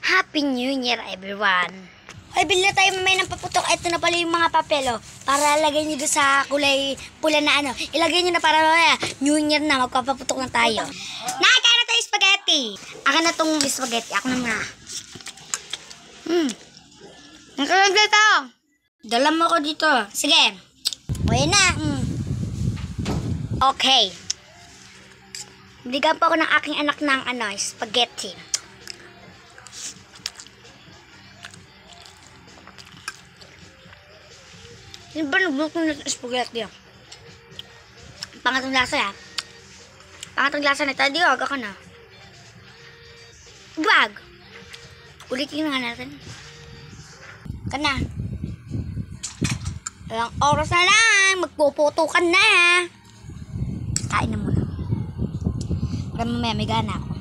Happy New Year, everyone! Ay, bili na tayo mamaya ng paputok. Ito na pala yung mga papel, oh. Para lagay nyo doon sa kulay pula na ano. Ilagay nyo na para mamaya, New Year na, magpapaputok na tayo. Nakakain na tayo spaghetti. Akin na tong spaghetti. Ako na muna. Nakalagay ito. Dala mo ko dito. Sige. Uy na. Okay. Bigyan pa ako ng aking anak ng spaghetti. Yung ba nagluto na spaghetti? Pangatong lasa ya. Pangatong lasa na tayo. Di aga ka na. Bag. Ulitin nga natin. Kana. Ilang oras na lang. Magpuputukan na. Kain na muna. Para mamaya may gana ako.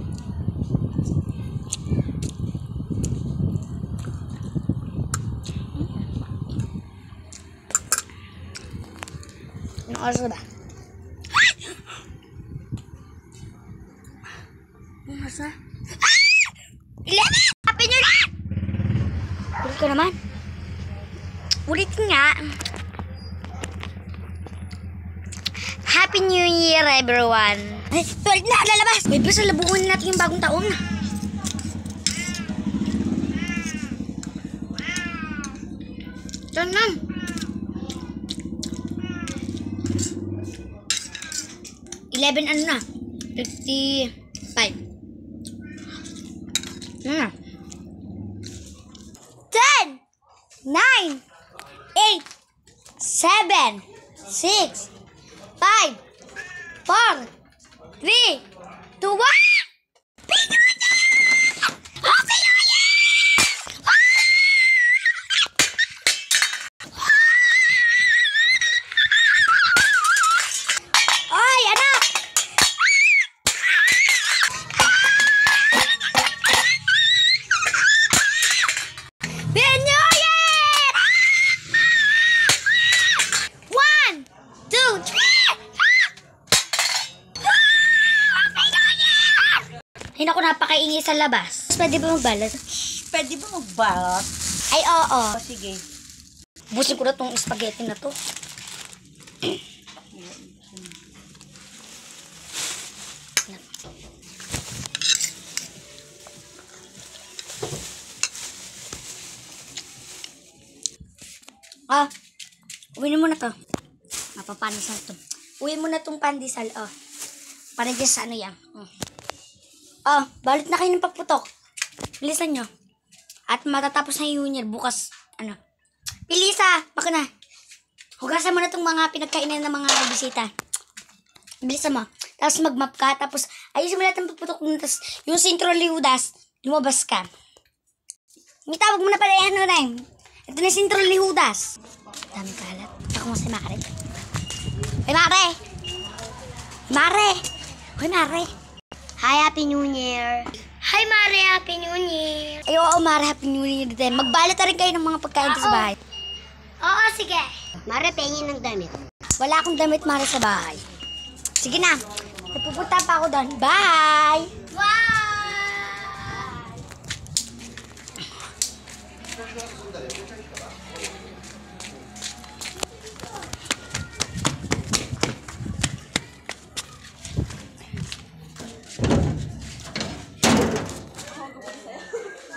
Anong oras na ba? Anong oras na? 11! Happy New Year! Ulit ka naman. Ulitin nga. Happy New Year, everyone. Ay, tuwalit na, lalabas. May basta labuhin natin yung bagong taon. Diyan na. Ano na? 55. Ano na? 10, 9, 8, 7, 6, 5, 4, 3, 2, 1! Ay, naku, napakaingay sa labas. Pwede ba magbalot? Pwede ba magbalot? Ay, oo. Sige. Busin ko na tong spaghetti na to. Uwi mo na to. Mapapanisal to. Uwi mo na tong pandesal, para dyan sa ano yan. Balot na kayo ng pagputok. Bilisan nyo. At matatapos na yung New Year bukas, Pilisa, baka na. Hugasan mo na itong mga pinagkainan ng mga bisita. Bilisan mo. Tapos mag-map ka. Tapos ayusin mo lahat ng pagputok. Tapos yung sintro lihudas, lumabas ka. May tawag mo na pala yan, Ito na yung sintro lihudas. Daming kalat. Ako mo si Mare. Hey, Mare! Mare! Hoy, Mare! Hi, Happy New Year! Hi, Mare! Happy New Year! Ay, oo, Mare, Happy New Year din. Magbalot na rin kayo ng mga pagkain sa bahay. Oo, sige. Mare, pengin ng damit. Wala akong damit, Mare, sa bahay. Sige na. Napupunta pa ako doon. Bye! Bye!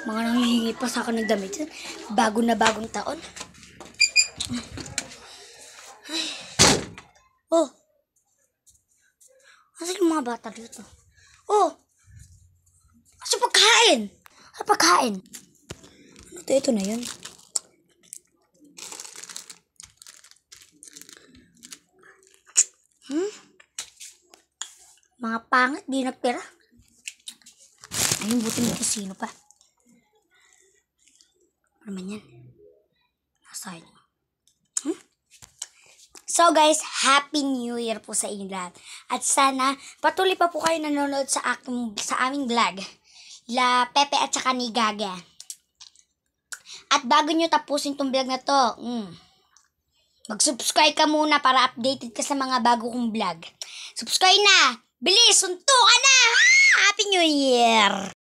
Mga nanghihingi pa sa akin ng damit. Bago na bagong taon. Ay. Asan yung mga bata dito? Asan pagkain? Asan pagkain? Ano to? Ito na yun. Mga pangit, di nagpera. Ayun, buti mo sino pa. Ano man yan? Nasaan yun? So guys, Happy New Year po sa inyo lahat. At sana patuloy pa po kayo nanonood sa aming vlog. La Pepe at saka ni Gaga. At bago nyo tapusin tong vlog na to, mag-subscribe ka muna para updated ka sa mga bago kong vlog. Subscribe na! Bilis, suntukan na! Happy New Year!